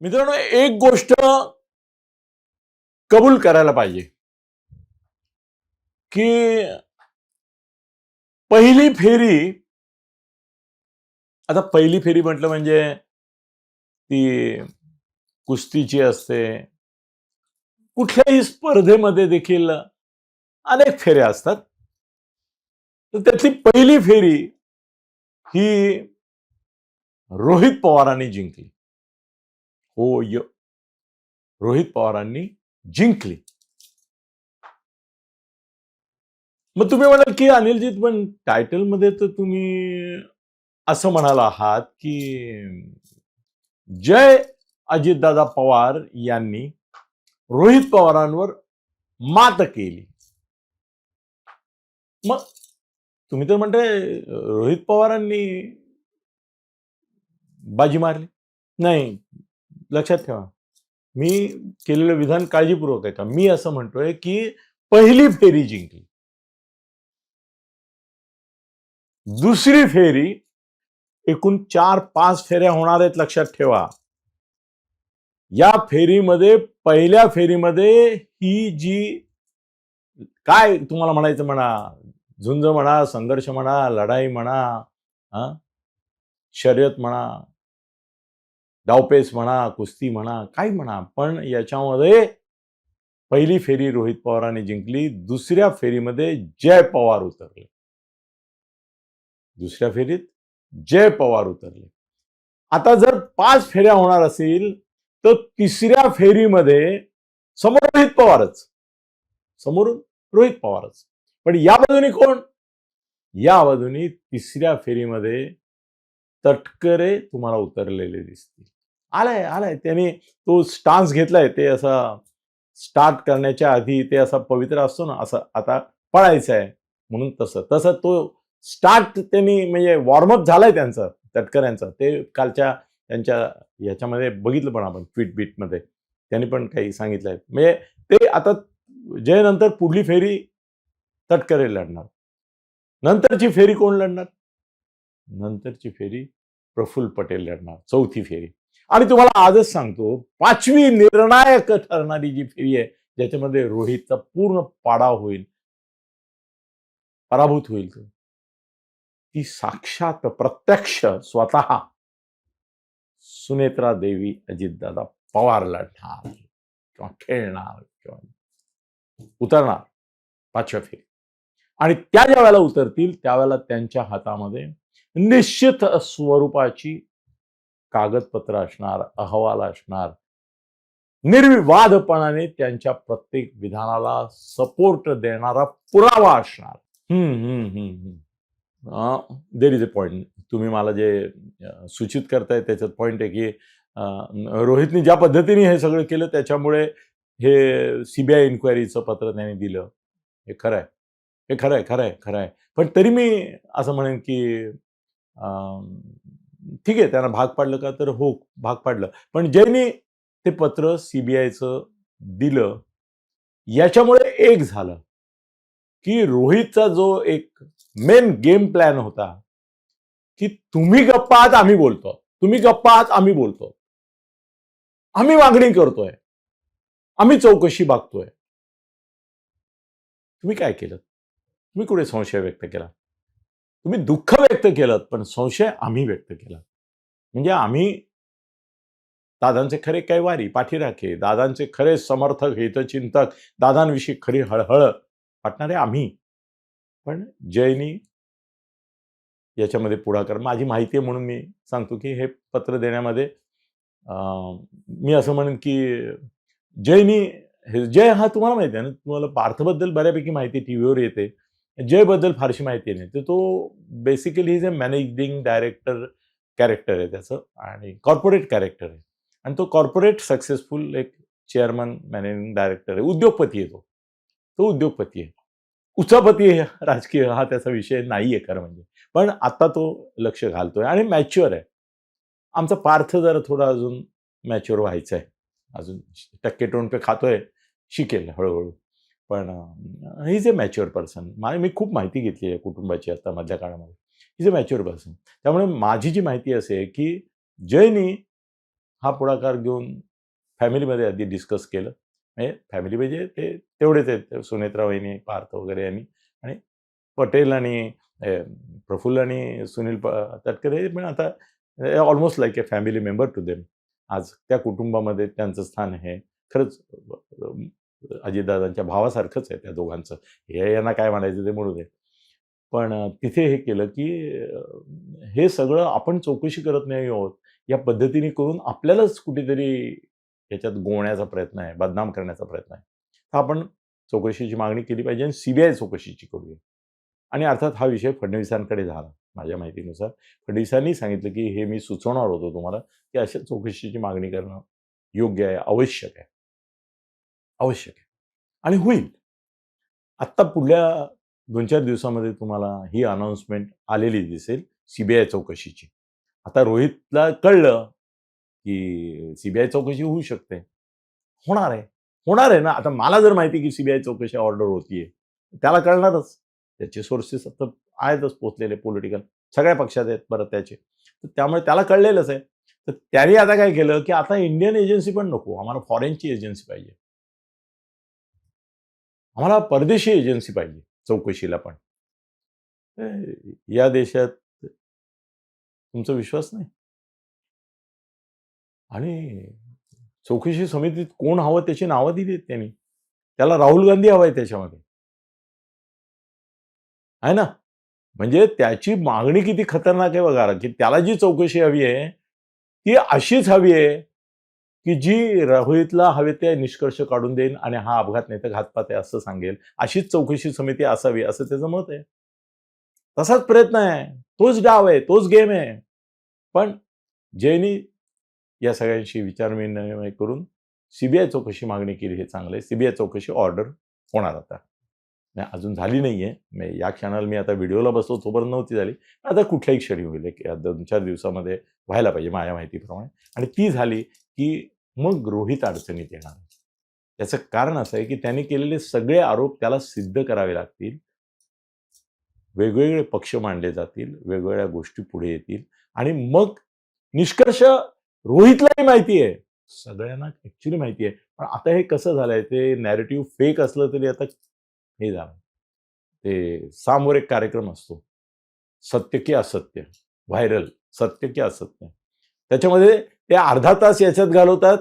मित्रांनो, एक गोष्ट कबूल करायला पाहिजे की पहिली फेरी, आता पहिली फेरी म्हटलं म्हणजे ती कुस्तीची असते. कुठल्याही स्पर्धेमध्ये देखील अनेक फेऱ्या असतात. तर त्यातली पहिली फेरी ही रोहित पवारांनी जिंकली. हो, रोहित पवारांनी जिंकली. मग तुम्ही म्हणाल की अनिलजीत, पण टायटलमध्ये तर तुम्ही असं म्हणाला आहात की जय अजितदादा पवार यांनी रोहित पवारांवर मात केली. मग तुम्ही तर म्हणताय रोहित पवारांनी बाजी मारली. नाही, लक्षात ठेवा, मी केलेलं विधान काळजीपूर्वक आहे का? मी असं म्हणतोय की पहिली फेरी जिंकली. दुसरी फेरी, एकूण 4-5 फेऱ्या होणार आहेत, लक्षात ठेवा. या फेरीमध्ये, पहिल्या फेरीमध्ये ही जी काय तुम्हाला म्हणायचं म्हणा, झुंज म्हणा, संघर्ष म्हणा, लढाई म्हणा, शर्यत म्हणा, डावपेच म्हणा, कुस्ती म्हणा, काही म्हणा, पण याच्यामध्ये पहिली फेरी रोहित पवारांनी जिंकली. दुसऱ्या फेरीमध्ये जय पवार उतरले. दुसऱ्या फेरीत जय पवार उतरले. आता जर 5 फेऱ्या होणार असेल तर तिसऱ्या फेरीमध्ये समोर रोहित पवारच, समोरून रोहित पवारच. पण या बाजूने कोण? या बाजूने तिसऱ्या फेरीमध्ये तटकरे तुम्हाला उतरलेले दिसतील. आलाय त्याने तो स्टान्स घेतलाय. ते असा स्टार्ट करण्याच्या आधी ते असा पवित्र असतो ना, असं आता पळायचं आहे म्हणून तसं तो स्टार्ट त्यांनी, म्हणजे वॉर्मअप झालाय त्यांचा, तटकऱ्यांचा. ते कालच्या त्यांच्या याच्यामध्ये बघितलं पण आपण, ट्विट बीटमध्ये त्यांनी पण काही सांगितलंय. म्हणजे ते आता जयनंतर पुढली फेरी तटकरे लढणार. नंतरची फेरी कोण लढणार? नंतरची फेरी प्रफुल्ल पटेल लढणार, चौथी फेरी. आणि तुम्हाला आजच सांगतो, 5वी निर्णायक ठरणारी जी फेरी आहे, ज्याच्यामध्ये रोहितचा पूर्ण पाडाव होईल, पराभूत होईल, ती साक्षात प्रत्यक्ष स्वतः सुनेत्रा देवी अजितदादा पवार लढणार किंवा खेळणार किंवा उतरणार 5व्या फेरी. आणि त्या ज्या वेळेला उतरतील त्यावेळेला त्यांच्या हातामध्ये निश्चित स्वरूपाची कागदपत्र असणार, अहवाल असणार. निर्विवादपणाने त्यांच्या प्रत्येक विधानाला सपोर्ट देणारा पुरावा असणार. There is a point. तुम्ही मला जे सूचित करताय त्याच्यात पॉइंट आहे की रोहितने ज्या पद्धतीने हे सगळं केलं त्याच्यामुळे हे सीबीआय इन्क्वायरीचं पत्र त्यांनी दिलं. हे खरं आहे, हे खरं आहे. पण तरी मी असं म्हणेन की ठीक आहे, त्यांना भाग पाडलं का? तर हो, भाग पाडलं. पण ज्यांनी ते पत्र सीबीआयचं दिलं, याच्यामुळे एक झालं की रोहितचा जो एक मेन गेम प्लॅन होता की तुम्ही गप्पा आहात, आम्ही बोलतो, तुम्ही गप्पा आहात, आम्ही बोलतो, आम्ही मागणी करतोय, आम्ही चौकशी बघतोय. तुम्ही काय केलं? तुम्ही कुठे संशय व्यक्त केला? तुम्ही दुःख व्यक्त केलं, पण संशय आम्ही व्यक्त केला. म्हणजे आम्ही दादांचे खरे कैवारी, पाठीराखे, दादांचे खरे समर्थक, हितचिंतक, दादांविषयी खरी हळहळ वाटणारे आम्ही. पण जयनी याच्यामध्ये पुढाकार, माझी माहिती आहे म्हणून मी सांगतो की हे पत्र देण्यामध्ये मी असं म्हणेन की जय हा तुम्हाला माहिती आहे ना, तुम्हाला पार्थबद्दल बऱ्यापैकी माहिती टीव्हीवर येते. जयबद्दल फारशी माहिती नाही. तर तो basically is a managing director character आहे त्याचं, आणि कॉर्पोरेट कॅरेक्टर आहे. आणि तो कॉर्पोरेट सक्सेसफुल एक चेअरमन, मॅनेजिंग डायरेक्टर आहे. उद्योगपती आहे तो उद्योगपती आहे. उचापती आहे राजकीय, हा त्याचा विषय नाहीये खरं म्हणजे. पण आता तो लक्ष घालतोय आणि मॅच्युअर आहे. आमचा पार्थ जरा थोडा अजून मॅच्युअर व्हायचा आहे. अजून टक्के टोणपे खातोय, शिकेल हळूहळू. पण he is a mature person. मी खूप माहिती घेतली आहे कुटुंबाची आता मधल्या काळामध्ये. Is a mature person. त्यामुळे माझी जी माहिती असे की जयनी हा पुढाकार घेऊन फॅमिलीमध्ये आधी डिस्कस केलं. म्हणजे फॅमिली म्हणजे ते तेवढेच आहेत, सुनेत्रा वहिनी, पार्थ वगैरे यांनी, आणि पटेल आणि प्रफुल्ल आणि सुनील तटकरे पण आता almost like a family member to them. आज त्या कुटुंबामध्ये त्यांचं स्थान आहे. खरंच अजितदादांच्या भावासारखंच आहे त्या दोघांचं. हे यांना काय म्हणायचं ते म्हणू दे. पण तिथे हे केलं की हे सगळं आपण चौकशी करत नाही आहोत, या पद्धतीने करून आपल्यालाच कुठेतरी याच्यात गोवण्याचा प्रयत्न आहे, बदनाम करण्याचा प्रयत्न आहे. तर आपण चौकशीची मागणी केली पाहिजे आणि सीबीआय चौकशीची करूया. आणि अर्थात हा विषय फडणवीसांकडे झाला. माझ्या माहितीनुसार फडणवीसांनी सांगितलं की हे मी सुचवणार होतो तुम्हाला की अशा चौकशीची मागणी करणं योग्य आहे, आवश्यक आहे, आवश्यक आहे आणि होईल. आत्ता पुढल्या 2-4 दिवसामध्ये तुम्हाला ही अनाउन्समेंट आलेली दिसेल सीबीआय चौकशीची. आता रोहितला कळलं की सीबीआय चौकशी होऊ शकते, होणार आहे ना. आता मला जर माहिती की सीबीआय चौकशी ऑर्डर होतीये, त्याला कळणारच. त्याचे सोर्सेस आता आहेतच पोचलेले, पॉलिटिकल सगळ्या पक्षात आहेत परत त्याचे, तर त्यामुळे त्याला कळलेलंच आहे. तर त्यांनी आता काय केलं की आता इंडियन एजन्सी पण नको, आम्हाला फॉरेनची एजन्सी पाहिजे, आम्हाला परदेशी एजन्सी पाहिजे चौकशीला पण. या देशात तुमचा विश्वास नाही आणि चौकशी समितीत कोण हवं त्याची नावं दिलीत त्यांनी. त्याला राहुल गांधी हवाय त्याच्यामध्ये, आहे ना. म्हणजे त्याची मागणी किती खतरनाक आहे बघा, की त्याला जी चौकशी हवी आहे ती अशीच हवी आहे की जी रोहितला हवे ते निष्कर्ष काढून देईल आणि हा अपघात नाही तर घातपात आहे असं सांगेल, अशीच चौकशी समिती असावी असं त्याचं मत आहे. तसाच प्रयत्न आहे, तोच डाव आहे, तोच गेम आहे. पण जयनी या सगळ्यांशी विचारविनिमय करून सीबीआय चौकशी मागणी केली, हे चांगलं आहे. सीबीआय चौकशी ऑर्डर होणार आता, अजून झाली नाहीये. या क्षणाला मी आता व्हिडिओला बसलो तोपर्यंत नव्हती झाली, आता कुठल्याही क्षणी होईल, 2-4 दिवसामध्ये व्हायला पाहिजे माझ्या माहितीप्रमाणे. आणि ती झाली की मग रोहित अडचणीत येणार. त्याचं कारण असं आहे की त्याने केलेले सगळे आरोप त्याला सिद्ध करावे लागतील, वेगवेगळे पक्ष मांडले जातील, वेगवेगळ्या गोष्टी पुढे येतील आणि मग निष्कर्ष रोहितलाही माहिती आहे, सगळ्यांना ऍक्च्युली माहिती आहे. पण आता हे कसं झालंय, ते नॅरेटिव्ह फेक असलं तरी आता हे झालं. ते सामोर एक कार्यक्रम असतो, सत्य की असत्य, व्हायरल सत्य की असत्य. त्याच्यामध्ये ते अर्धा तास याच्यात घालवतात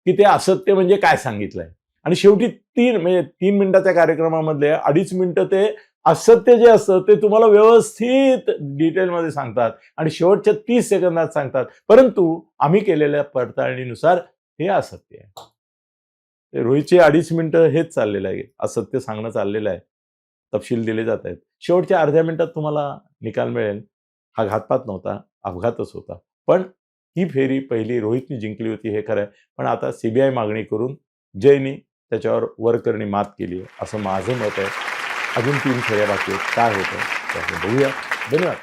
की ते असत्य म्हणजे काय सांगितलंय आणि शेवटी 3 मिनिटाच्या कार्यक्रमामधले 2.5 मिनिटं ते असत्य जे असतं ते तुम्हाला व्यवस्थित डिटेलमध्ये सांगतात आणि शेवटच्या 30 सेकंदात सांगतात, परंतु आम्ही केलेल्या पडताळणीनुसार हे असत्य आहे. रोहितचे 2.5 मिनिटं हेच चाललेलं आहे, असत्य सांगणं चाललेलं आहे, तपशील दिले जात आहेत. शेवटच्या अर्ध्या मिनिटात तुम्हाला निकाल मिळेल, हा घातपात नव्हता, अपघातच होता. पण ही फेरी पहिली रोहितनी जिंकली होती हे खरं आहे, पण आता सीबीआय मागणी करून जयनी त्याच्यावर वरकरणी मात केली आहे असं माझं मत आहे. अजून 3 फेऱ्या बाकी आहेत, काय होतं बघूया. धन्यवाद.